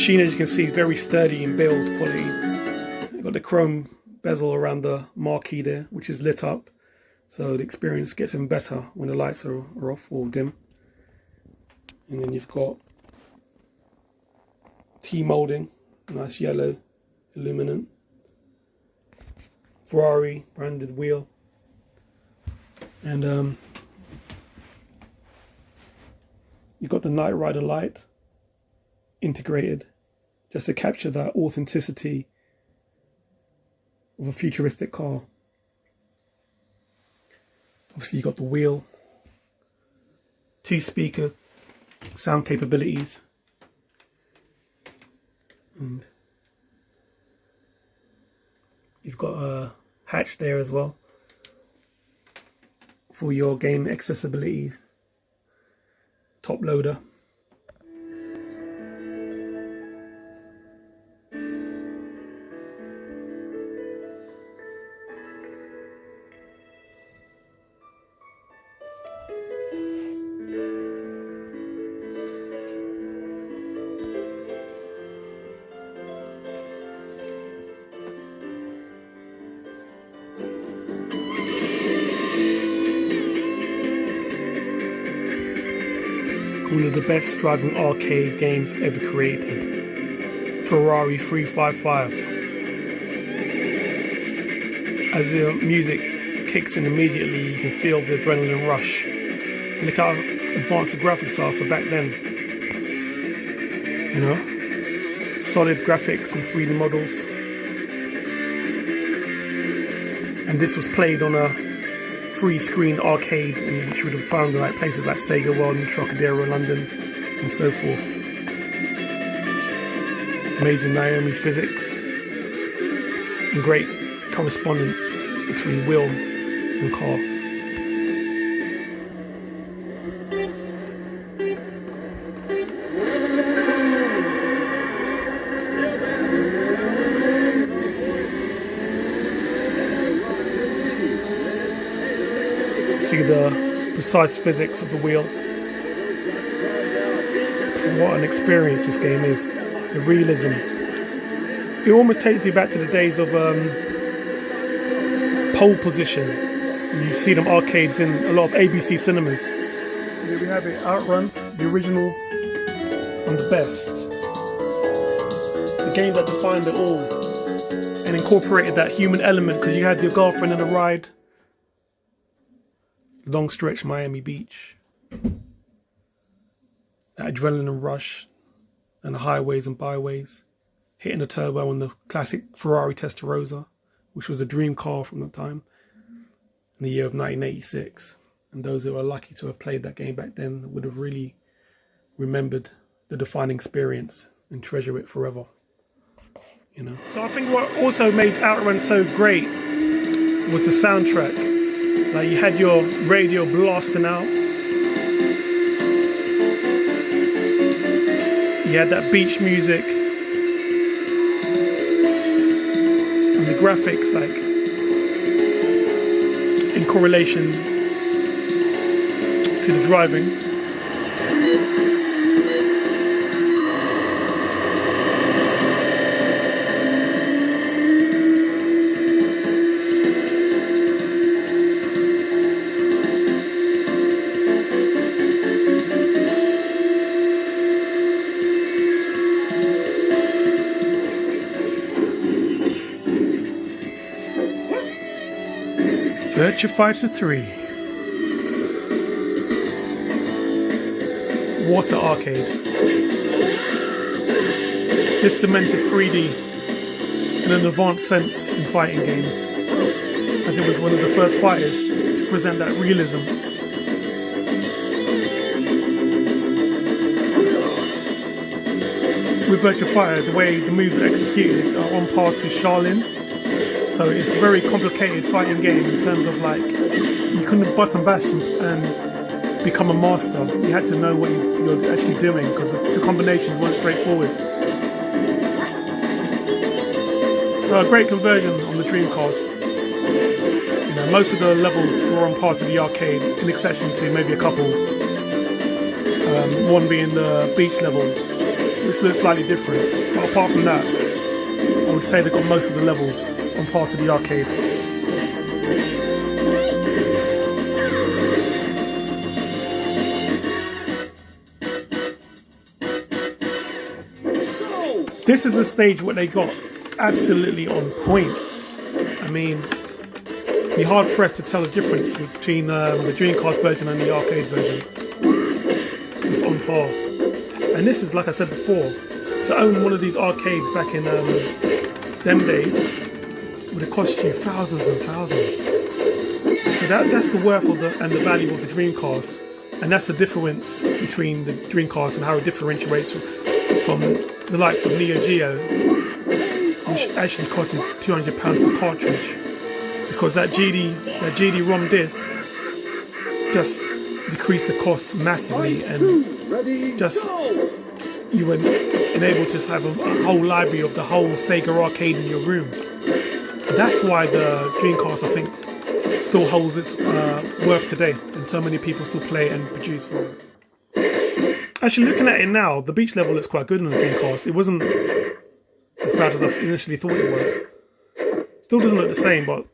machine, as you can see, is very sturdy in build quality. You've got the chrome bezel around the marquee there, which is lit up, so the experience gets even better when the lights are off or dim. And then you've got T-molding, nice yellow illuminant, Ferrari branded wheel, and you've got the Knight Rider light integrated just to capture that authenticity of a futuristic car. Obviously you've got the wheel, 2-speaker sound capabilities, and you've got a hatch there as well for your game accessibilities, top loader. One of the best driving arcade games ever created, Ferrari 355. As the music kicks in immediately, you can feel the adrenaline rush. And look how advanced the graphics are for back then. You know, solid graphics and 3D models. And this was played on a free-screen arcade, in which you would have found like places like Sega World and Trocadero, London, and so forth. Amazing Naomi physics and great correspondence between wheel and car. See the precise physics of the wheel. What an experience this game is. The realism. It almost takes me back to the days of Pole Position. You see them arcades in a lot of ABC cinemas. Here we have it, Outrun, the original and the best. The game that defined it all and incorporated that human element, because you had your girlfriend in a ride. Long stretch Miami Beach, that adrenaline rush, and the highways and byways, hitting the turbo on the classic Ferrari Testarossa, which was a dream car from the time, in the year of 1986. And those who are lucky to have played that game back then would have really remembered the defining experience and treasure it forever. You know. So I think what also made Outrun so great was the soundtrack. Like you had your radio blasting out. You had that beach music. And the graphics like in correlation to the driving. Virtua Fighter 3. Water Arcade. This cemented 3D in an advanced sense in fighting games, as it was one of the first fighters to present that realism. With Virtua Fighter, the way the moves are executed are on par to Shaolin. So it's a very complicated fighting game in terms of like, you couldn't button bash and become a master. You had to know what you're actually doing, because the combinations weren't straightforward. So a great conversion on the Dreamcast. You know, most of the levels were on par to the arcade, in exception to maybe a couple. One being the beach level, which looks slightly different. But apart from that, I would say they've got most of the levels on par to the arcade. This is the stage where they got absolutely on point. I mean, be hard pressed to tell the difference between the Dreamcast version and the arcade version. Just on par. And this is, like I said before, to own one of these arcades back in them days would have cost you thousands and thousands. So that's the worth of and the value of the Dreamcast, and that's the difference between the Dreamcast and how it differentiates from the likes of Neo Geo, which actually costed £200 per cartridge, because that GD-ROM disc just decreased the cost massively, and just you were enabled to have a whole library of the whole Sega arcade in your room. That's why the Dreamcast, I think, still holds its worth today, and so many people still play it and produce for it. Actually, looking at it now, the beach level looks quite good on the Dreamcast. It wasn't as bad as I initially thought it was. Still doesn't look the same, but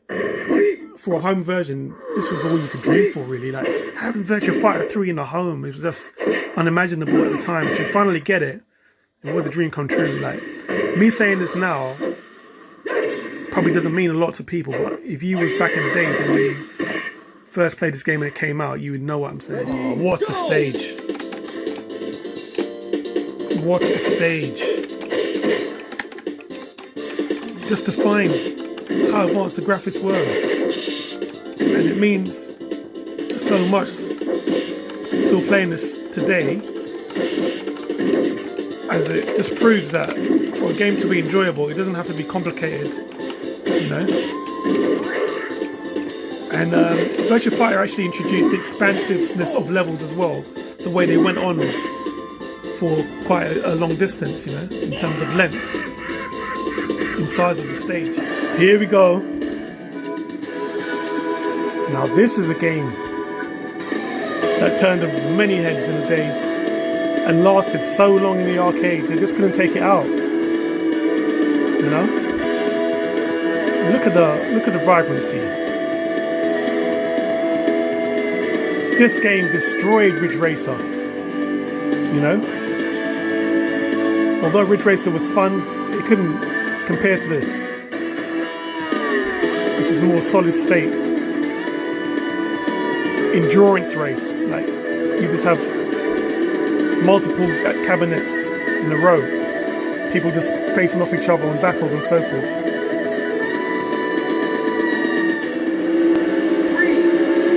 for a home version, this was all you could dream for, really. Like, having Virtua Fighter 3 in the home, it was just unimaginable at the time. To finally get it, it was a dream come true. Like, me saying this now probably doesn't mean a lot to people, but if you was back in the days and you first played this game when it came out, you would know what I'm saying. Oh, what a stage. What a stage. Just to find how advanced the graphics were. And it means so much still playing this today, as it just proves that for a game to be enjoyable, it doesn't have to be complicated, you know. And Virtua Fighter actually introduced the expansiveness of levels as well, the way they went on for quite a long distance, you know, in terms of length, in size of the stage. Here we go. Now this is a game that turned up many heads in the days and lasted so long in the arcades, they just couldn't take it out. You know? Look at the vibrancy. This game destroyed Ridge Racer. You know? Although Ridge Racer was fun, it couldn't compare to this. This is a more solid state. Endurance race. Like, you just have multiple cabinets in a row. People just facing off each other in battles and so forth.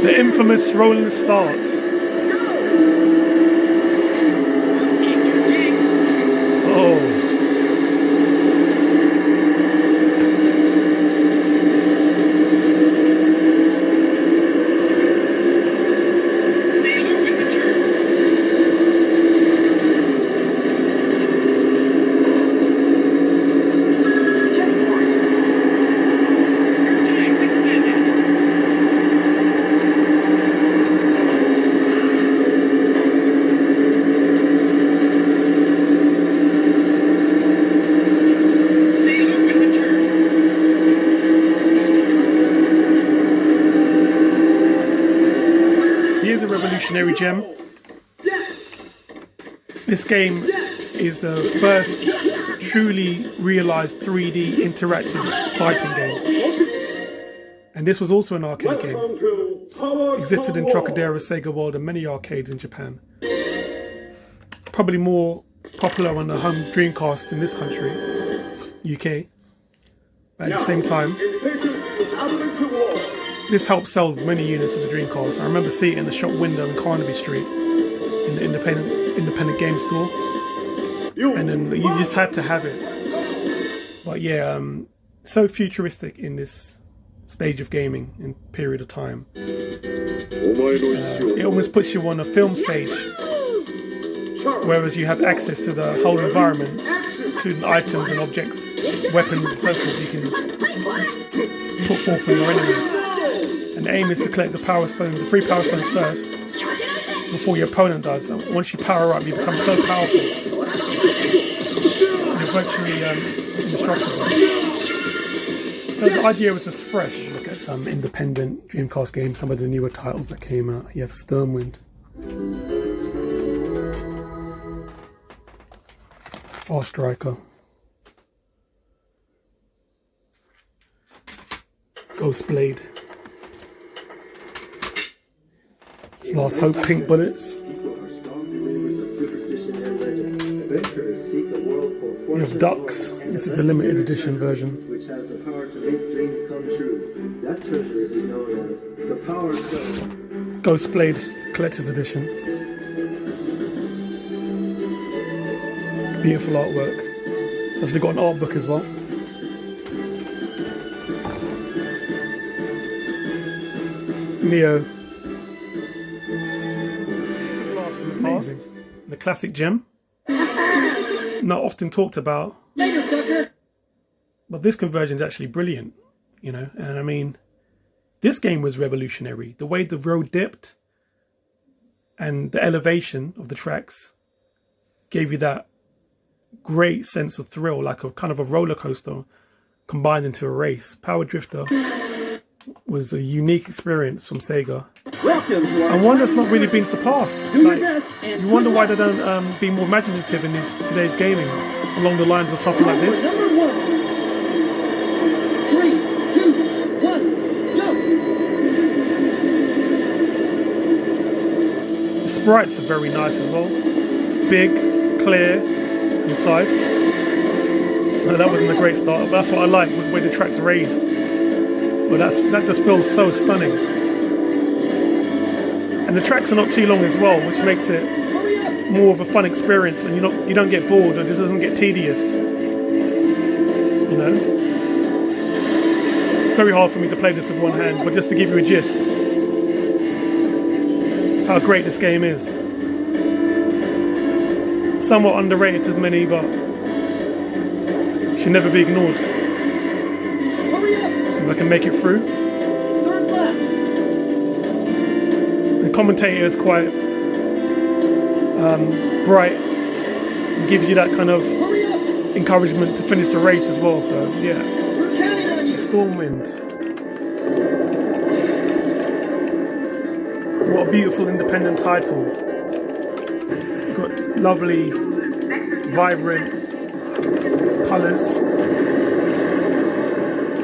The infamous rolling start. Revolutionary gem. This game is the first truly realised 3D interactive fighting game. And this was also an arcade game. Existed in Trocadero, Sega World and many arcades in Japan. Probably more popular on the home Dreamcast in this country, UK. But at the same time, this helped sell many units of the Dreamcast. I remember seeing it in the shop window in Carnaby Street, in the independent game store, and then you just had to have it. But yeah, so futuristic in this stage of gaming and period of time. It almost puts you on a film stage, whereas you have access to the whole environment, including items and objects, weapons and so forth you can put forth for your enemy. And the aim is to collect the power stones, the 3 power stones first, before your opponent does. And once you power up, you become so powerful You're virtually indestructible. So the idea was just fresh. Look at some independent Dreamcast games, some of the newer titles that came out. You have Stormwind, Far Striker, Ghost Blade, Last Hope, Pink Bullets. We have Ducks. This is the limited edition version. Which has the power to make dreams come true. That treasure is known as the Power Stone. Ghost Blade Collector's Edition. Beautiful artwork. It's actually got an art book as well. Neo. Amazing. The classic gem. Not often talked about. But this conversion is actually brilliant, you know, and I mean, this game was revolutionary. The way the road dipped and the elevation of the tracks gave you that great sense of thrill, like a kind of a roller coaster combined into a race. Power Drifter was a unique experience from Sega, and one that's not really been surpassed. Like, you wonder why they don't be more imaginative in today's gaming along the lines of something like this. Number 1. 3, 2, 1, go! The sprites are very nice as well. Big, clear, concise. No, that wasn't a great start, but that's what I like with the way the tracks are raised. But that just feels so stunning. And the tracks are not too long as well, which makes it more of a fun experience when you don't get bored, or it doesn't get tedious. You know? It's very hard for me to play this with one hand, but just to give you a gist of how great this game is. Somewhat underrated to many, but should never be ignored. See if I can make it through. The commentator is quite bright and gives you that kind of encouragement to finish the race as well. So yeah, Stormwind. What a beautiful independent title. You've got lovely, vibrant colours,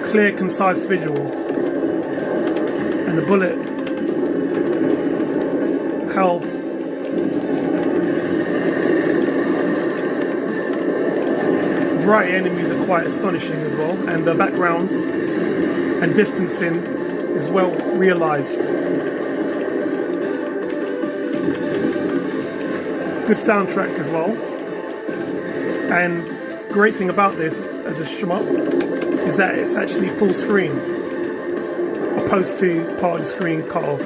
clear, concise visuals, and the bullet hell. Variety enemies are quite astonishing as well, and the backgrounds and distancing is well realised. Good soundtrack as well, and great thing about this as a shmup is that it's actually full screen opposed to part of the screen cut off.